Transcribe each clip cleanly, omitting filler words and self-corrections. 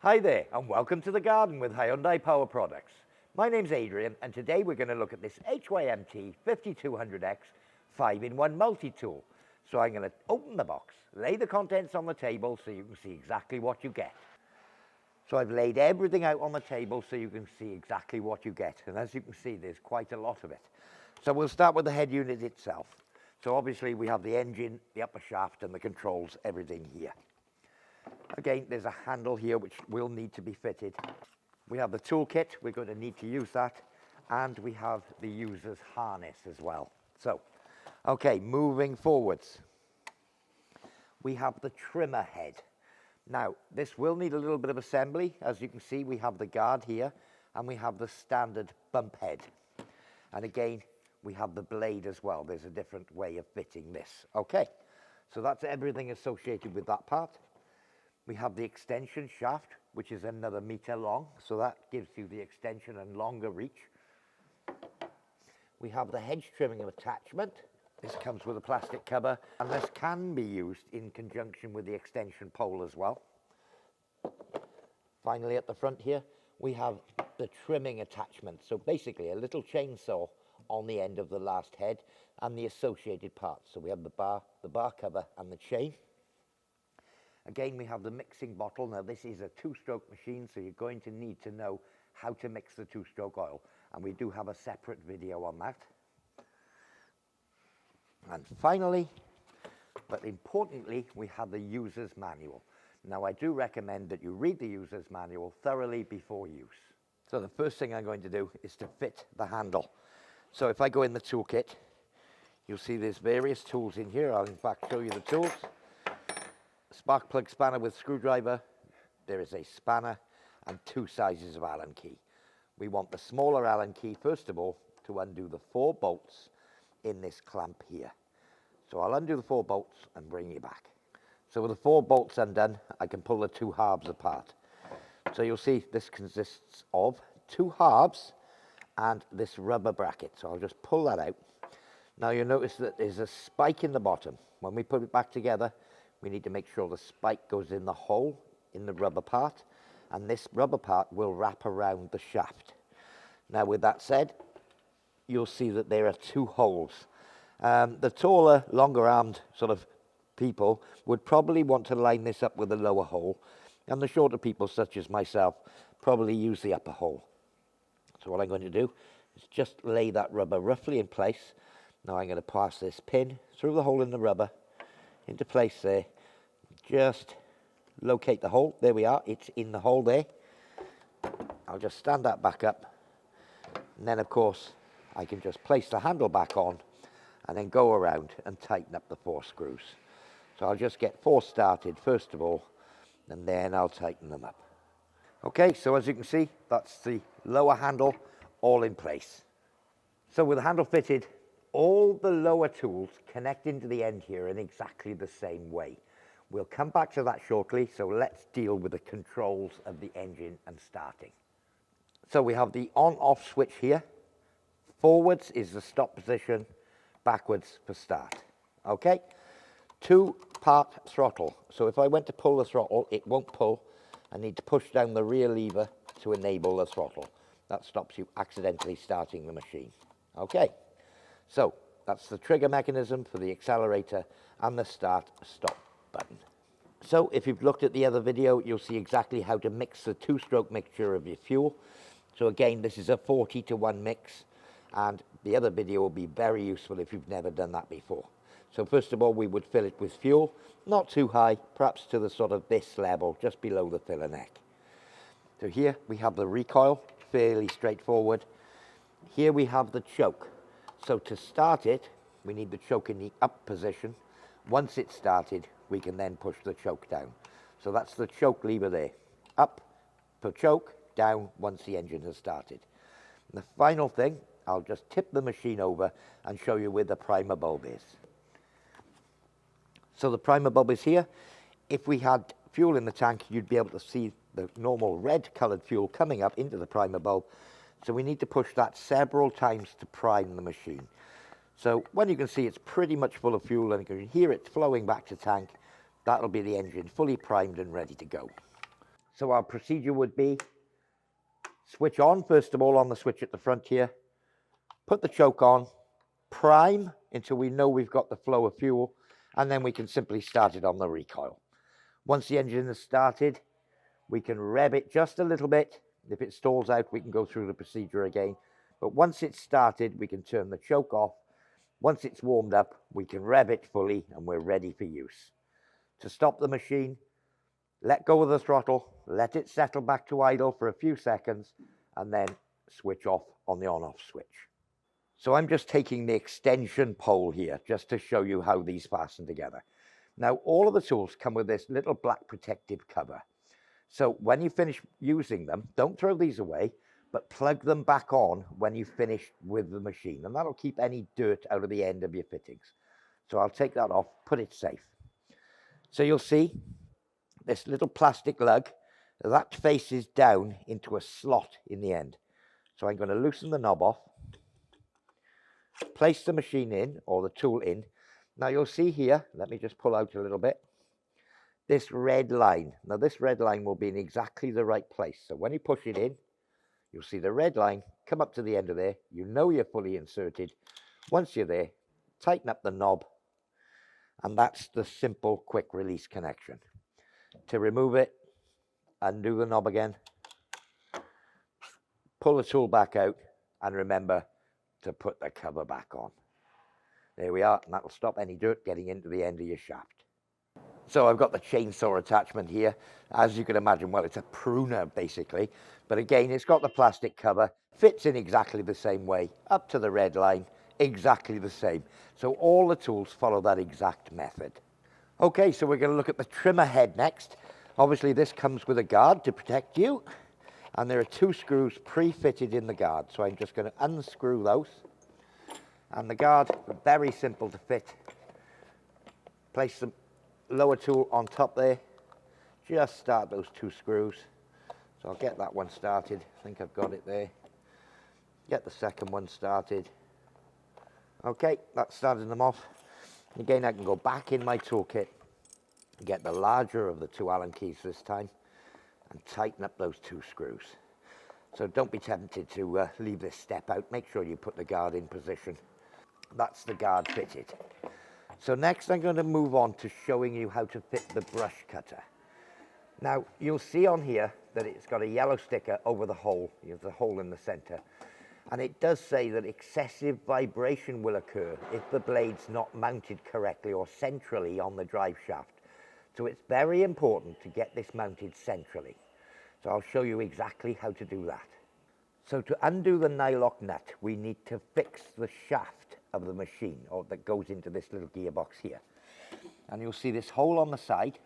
Hi there, and welcome to the garden with Hyundai Power Products. My name's Adrian, and today we're going to look at this HYMT5200X 5-in-1 multi-tool. So I'm going to open the box, lay the contents on the table so you can see exactly what you get. So I've laid everything out on the table so you can see exactly what you get. And as you can see, there's quite a lot of it. So we'll start with the head unit itself. So obviously we have the engine, the upper shaft, and the controls, everything here. Again, there's a handle here which will need to be fitted. We have the toolkit, we're going to need to use that, and we have the user's harness as well. So, okay, moving forwards. We have the trimmer head. Now, this will need a little bit of assembly. As you can see, we have the guard here, and we have the standard bump head. And again, we have the blade as well. There's a different way of fitting this. Okay, so that's everything associated with that part. We have the extension shaft, which is another meter long, so that gives you the extension and longer reach. We have the hedge trimming attachment. This comes with a plastic cover, and this can be used in conjunction with the extension pole as well. Finally, at the front here, we have the trimming attachment. So basically, a little chainsaw on the end of the last head and the associated parts. So we have the bar cover, and the chain. Again, we have the mixing bottle. Now, this is a two-stroke machine, so you're going to need to know how to mix the two-stroke oil. And we do have a separate video on that. And finally, but importantly, we have the user's manual. Now, I do recommend that you read the user's manual thoroughly before use. So the first thing I'm going to do is to fit the handle. So if I go in the toolkit, you'll see there's various tools in here. I'll in fact show you the tools. Spark plug spanner with screwdriver, there is a spanner, and two sizes of Allen key. We want the smaller Allen key, first of all, to undo the 4 bolts in this clamp here. So I'll undo the 4 bolts and bring you back. So with the 4 bolts undone, I can pull the 2 halves apart. So you'll see this consists of 2 halves and this rubber bracket. So I'll just pull that out. Now you'll notice that there's a spike in the bottom. When we put it back together, we need to make sure the spike goes in the hole in the rubber part, and this rubber part will wrap around the shaft. Now, with that said, you'll see that there are 2 holes. The taller, longer-armed sort of people would probably want to line this up with a lower hole, and the shorter people, such as myself, probably use the upper hole. So what I'm going to do is just lay that rubber roughly in place. Now I'm going to pass this pin through the hole in the rubber, into place there. Just locate the hole. There we are. It's in the hole there. I'll just stand that back up. And then, of course, I can just place the handle back on and then go around and tighten up the 4 screws. So I'll just get 4 started first of all, and then I'll tighten them up. Okay, so as you can see, that's the lower handle all in place. So with the handle fitted, all the lower tools connect into the end here in exactly the same way. We'll come back to that shortly, so let's deal with the controls of the engine and starting. So we have the on-off switch here. Forwards is the stop position, backwards for start. Okay, 2-part throttle. So if I went to pull the throttle, it won't pull. I need to push down the rear lever to enable the throttle. That stops you accidentally starting the machine. Okay. So that's the trigger mechanism for the accelerator and the start-stop button. So if you've looked at the other video, you'll see exactly how to mix the 2-stroke mixture of your fuel. So again, this is a 40-to-1 mix, and the other video will be very useful if you've never done that before. So first of all, we would fill it with fuel, not too high, perhaps to the sort of this level, just below the filler neck. So here we have the recoil, fairly straightforward. Here we have the choke. So to start it, we need the choke in the up position. Once it's started, we can then push the choke down. So that's the choke lever there. Up for choke, down once the engine has started. And the final thing, I'll just tip the machine over and show you where the primer bulb is. So the primer bulb is here. If we had fuel in the tank, you'd be able to see the normal red colored fuel coming up into the primer bulb. So we need to push that several times to prime the machine. So when you can see it's pretty much full of fuel and you can hear it flowing back to tank, that'll be the engine fully primed and ready to go. So our procedure would be switch on, first of all, on the switch at the front here, put the choke on, prime until we know we've got the flow of fuel, and then we can simply start it on the recoil. Once the engine is started, we can rev it just a little bit. If it stalls out, we can go through the procedure again. But once it's started, we can turn the choke off. Once it's warmed up, we can rev it fully and we're ready for use. To stop the machine, let go of the throttle, let it settle back to idle for a few seconds, and then switch off on the on-off switch. So I'm just taking the extension pole here just to show you how these fasten together. Now, all of the tools come with this little black protective cover. So when you finish using them, don't throw these away, but plug them back on when you finish with the machine, and that'll keep any dirt out of the end of your fittings. So I'll take that off, put it safe. So you'll see this little plastic lug, that faces down into a slot in the end. So I'm going to loosen the knob off, place the machine in, or the tool in. Now you'll see here, let me just pull out a little bit, this red line. Now this red line will be in exactly the right place. So when you push it in, you'll see the red line come up to the end of there. You know you're fully inserted. Once you're there, tighten up the knob, and that's the simple quick release connection. To remove it, undo the knob again, pull the tool back out, and remember to put the cover back on. There we are, and that'll stop any dirt getting into the end of your shaft. So I've got the chainsaw attachment here. As you can imagine, well, it's a pruner basically, but again, it's got the plastic cover, fits in exactly the same way, up to the red line, exactly the same. So all the tools follow that exact method. Okay, so we're going to look at the trimmer head next. Obviously, this comes with a guard to protect you, and there are 2 screws pre-fitted in the guard. So I'm just going to unscrew those, and the guard, very simple to fit. Place the lower tool on top there, just start those 2 screws. So I'll get that one started, I think I've got it there. Get the second one started. Okay, that started them off. Again, I can go back in my toolkit, get the larger of the 2 Allen keys this time, and tighten up those 2 screws. So don't be tempted to leave this step out. Make sure you put the guard in position. That's the guard fitted. So next I'm going to move on to showing you how to fit the brush cutter. Now you'll see on here that it's got a yellow sticker over the hole. There's a hole in the center. And it does say that excessive vibration will occur if the blade's not mounted correctly or centrally on the drive shaft. So it's very important to get this mounted centrally. So I'll show you exactly how to do that. So to undo the nylock nut, we need to fix the shaft of the machine, or that goes into this little gearbox here. And you'll see this hole on the side,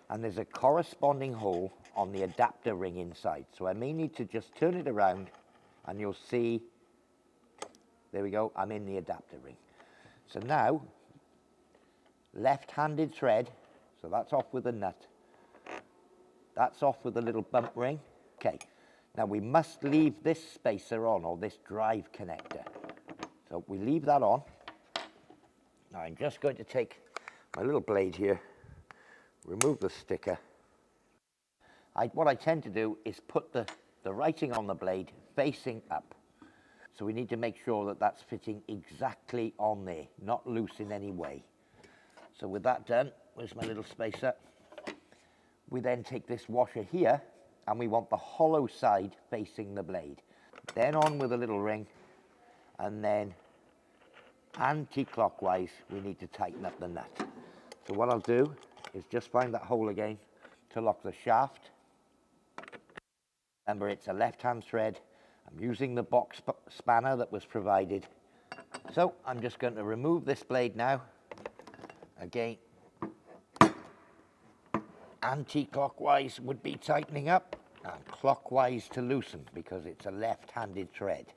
and there's a corresponding hole on the adapter ring inside. So I may need to just turn it around, and you'll see, there we go, I'm in the adapter ring. So now, left-handed thread, so that's off with the nut. That's off with the little bump ring. Okay, now we must leave this spacer on, or this drive connector. So we leave that on. Now I'm just going to take my little blade here, remove the sticker. What I tend to do is put the writing on the blade facing up. So we need to make sure that that's fitting exactly on there, not loose in any way. So with that done, where's my little spacer? We then take this washer here, and we want the hollow side facing the blade. Then on with a little ring, and then anti-clockwise, we need to tighten up the nut. So what I'll do is just find that hole again to lock the shaft. Remember, it's a left-hand thread. I'm using the box spanner that was provided. So I'm just going to remove this blade now. Again, anti-clockwise would be tightening up, and clockwise to loosen, because it's a left-handed thread.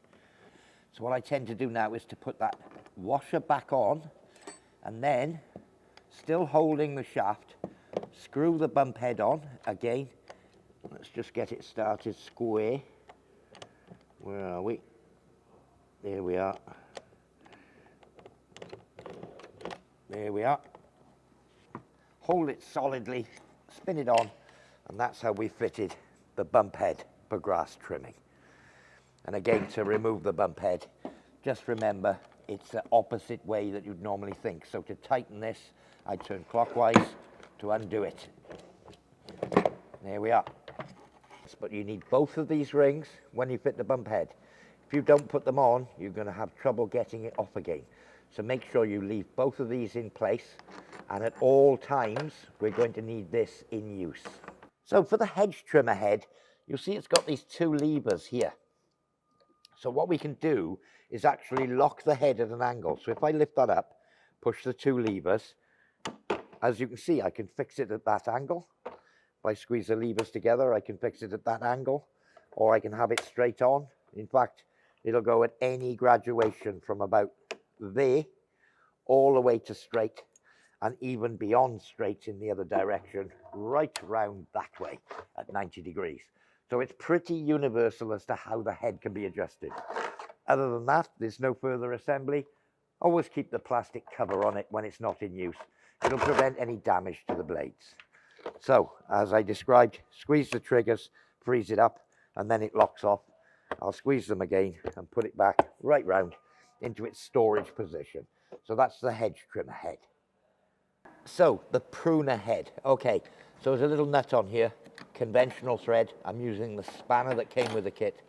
So what I tend to do now is to put that washer back on, and then, still holding the shaft, screw the bump head on again. Let's just get it started square. Where are we? There we are. There we are. Hold it solidly, spin it on, And that's how we fitted the bump head for grass trimming. And again, to remove the bump head, just remember it's the opposite way that you'd normally think. So to tighten this, I turn clockwise to undo it. There we are. But you need both of these rings when you fit the bump head. If you don't put them on, you're going to have trouble getting it off again. So make sure you leave both of these in place, and at all times we're going to need this in use. So for the hedge trimmer head, you'll see it's got these two levers here. So what we can do is actually lock the head at an angle. So if I lift that up, push the two levers, as you can see, I can fix it at that angle. If I squeeze the levers together, I can fix it at that angle, or I can have it straight on. In fact, it'll go at any graduation from about there all the way to straight, and even beyond straight in the other direction, right round that way at 90 degrees. So it's pretty universal as to how the head can be adjusted. Other than that, there's no further assembly. Always keep the plastic cover on it when it's not in use. It'll prevent any damage to the blades. So, as I described, squeeze the triggers, freeze it up, and then it locks off. I'll squeeze them again and put it back right round into its storage position. So that's the hedge trimmer head. So, the pruner head. Okay, so there's a little nut on here, conventional thread. I'm using the spanner that came with the kit.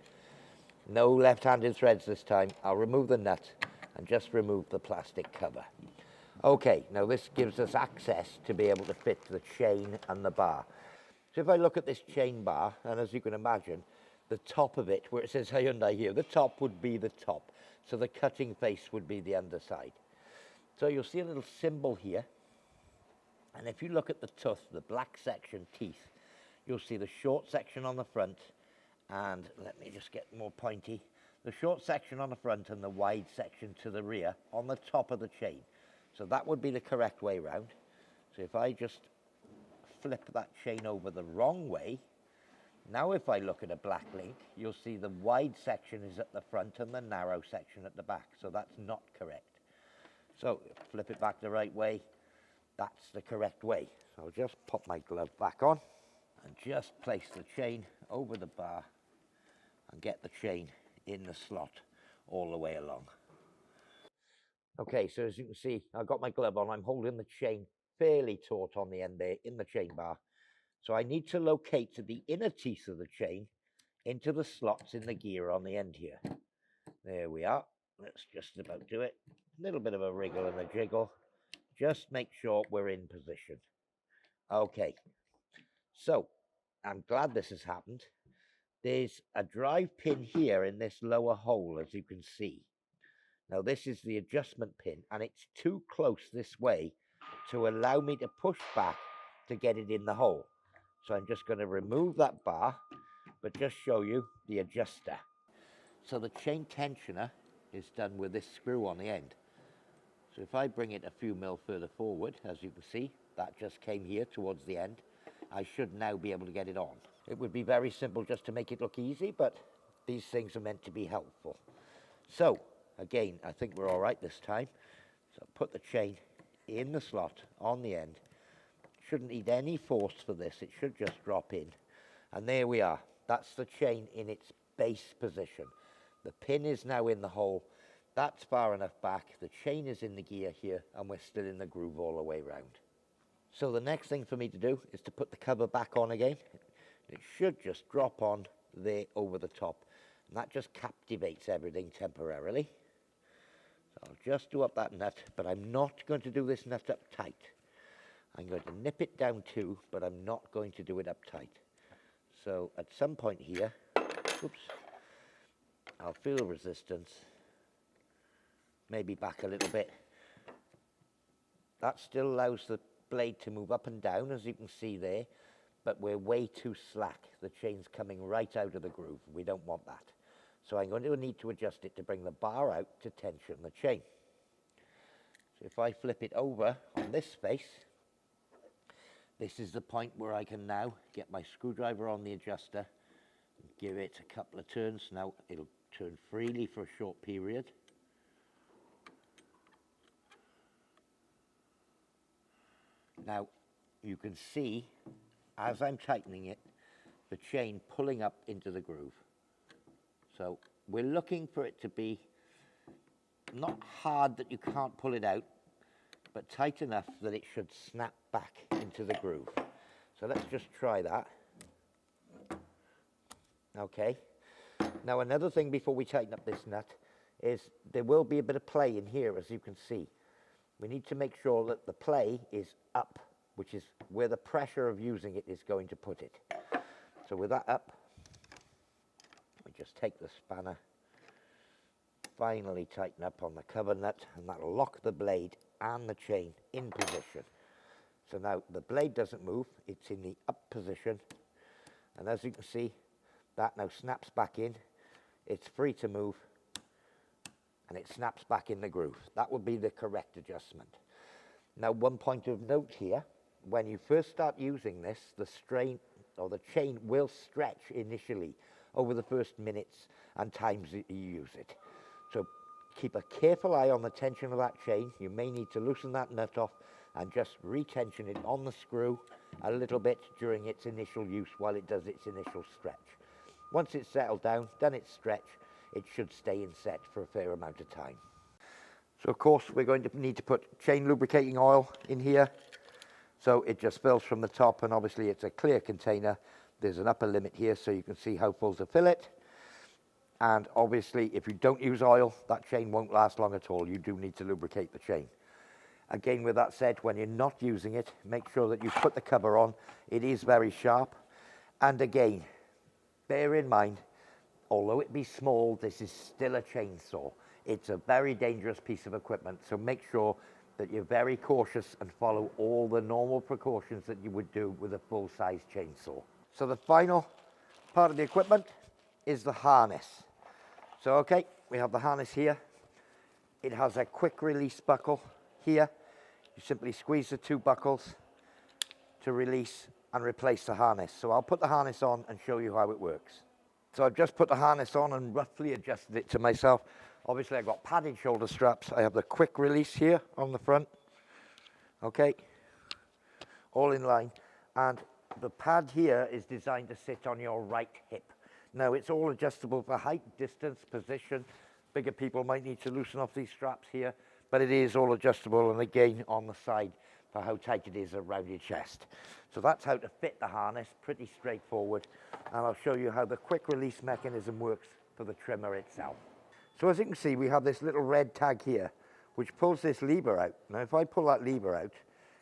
No left-handed threads this time. I'll remove the nut and just remove the plastic cover. Okay, now this gives us access to be able to fit the chain and the bar. So if I look at this chain bar, and as you can imagine, the top of it, where it says Hyundai here, the top would be the top. So the cutting face would be the underside. So you'll see a little symbol here. And if you look at the tooth, the black section teeth, you'll see the short section on the front, and let me just get more pointy, the short section on the front and the wide section to the rear on the top of the chain. So that would be the correct way round. So if I just flip that chain over the wrong way, now if I look at a black link, you'll see the wide section is at the front and the narrow section at the back. So that's not correct. So flip it back the right way, that's the correct way. So I'll just pop my glove back on and just place the chain over the bar and get the chain in the slot all the way along. Okay, so as you can see, I've got my glove on. I'm holding the chain fairly taut on the end there in the chain bar. So I need to locate the inner teeth of the chain into the slots in the gear on the end here. There we are. Let's just about do it. A little bit of a wriggle and a jiggle. Just make sure we're in position. Okay, so I'm glad this has happened. There's a drive pin here in this lower hole, as you can see. Now this is the adjustment pin, and it's too close this way to allow me to push back to get it in the hole. So I'm just going to remove that bar, but just show you the adjuster. So the chain tensioner is done with this screw on the end. So if I bring it a few mil further forward, as you can see, that just came here towards the end. I should now be able to get it on. It would be very simple just to make it look easy, but these things are meant to be helpful. So again, I think we're all right this time. So put the chain in the slot on the end. Shouldn't need any force for this. It should just drop in. And there we are. That's the chain in its base position. The pin is now in the hole. That's far enough back. The chain is in the gear here, and we're still in the groove all the way round. So the next thing for me to do is to put the cover back on again. It should just drop on there over the top. And that just captivates everything temporarily. So I'll just do up that nut, but I'm not going to do this nut up tight. I'm going to nip it down too, but I'm not going to do it up tight. So at some point here, oops, I'll feel resistance, maybe back a little bit. That still allows the blade to move up and down, as you can see there, but we're way too slack. The chain's coming right out of the groove. We don't want that. So I'm going to need to adjust it to bring the bar out to tension the chain. So if I flip it over on this face, this is the point where I can now get my screwdriver on the adjuster and give it a couple of turns. Now it'll turn freely for a short period. Now you can see as I'm tightening it, the chain pulling up into the groove. So we're looking for it to be not hard that you can't pull it out, but tight enough that it should snap back into the groove. So let's just try that. Okay. Now another thing before we tighten up this nut is there will be a bit of play in here, as you can see. We need to make sure that the play is up, which is where the pressure of using it is going to put it. So with that up, we just take the spanner, finally tighten up on the cover nut, and that'll lock the blade and the chain in position. So now the blade doesn't move, it's in the up position, and as you can see, that now snaps back in, it's free to move, and it snaps back in the groove. That would be the correct adjustment. Now, one point of note here, when you first start using this, the strain or the chain will stretch initially over the first minutes and times that you use it. So keep a careful eye on the tension of that chain. You may need to loosen that nut off and just retension it on the screw a little bit during its initial use while it does its initial stretch. Once it's settled down, done its stretch, it should stay in set for a fair amount of time. So of course we're going to need to put chain lubricating oil in here. So it just fills from the top, and obviously it's a clear container. There's an upper limit here so you can see how full to fill it. And obviously if you don't use oil, that chain won't last long at all. You do need to lubricate the chain. Again, with that said, when you're not using it, make sure that you put the cover on. It is very sharp. And again, bear in mind, although it be small, this is still a chainsaw. It's a very dangerous piece of equipment, so make sure that you're very cautious and follow all the normal precautions that you would do with a full-size chainsaw. So the final part of the equipment is the harness. So okay, we have the harness here. It has a quick release buckle here. You simply squeeze the two buckles to release and replace the harness. So I'll put the harness on and show you how it works. So I've just put the harness on and roughly adjusted it to myself. Obviously I've got padded shoulder straps. I have the quick release here on the front. Okay, all in line. And the pad here is designed to sit on your right hip. Now it's all adjustable for height, distance, position. Bigger people might need to loosen off these straps here, but it is all adjustable, and again on the side for how tight it is around your chest. So that's how to fit the harness, pretty straightforward. And I'll show you how the quick release mechanism works for the trimmer itself. So as you can see, we have this little red tag here, which pulls this lever out. Now if I pull that lever out,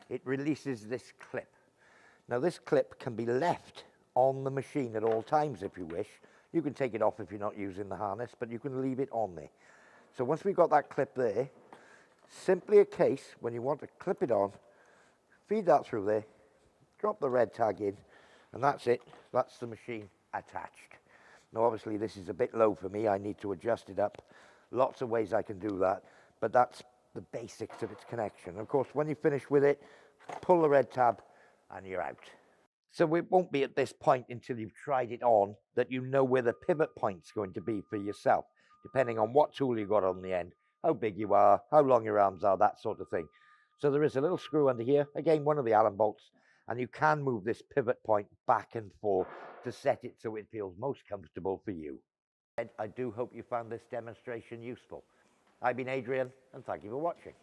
it releases this clip. Now this clip can be left on the machine at all times if you wish. You can take it off if you're not using the harness, but you can leave it on there. So once we've got that clip there, simply a case, when you want to clip it on, feed that through there, drop the red tag in, and that's it. That's the machine attached. Now obviously this is a bit low for me. I need to adjust it up. Lots of ways I can do that, but that's the basics of its connection. Of course, when you finish with it, pull the red tab and you're out. So it won't be at this point until you've tried it on that you know where the pivot point's going to be for yourself, depending on what tool you've got on the end, how big you are, how long your arms are, that sort of thing. So there is a little screw under here, again one of the Allen bolts, and you can move this pivot point back and forth to set it so it feels most comfortable for you. I do hope you found this demonstration useful. I've been Adrian, and thank you for watching.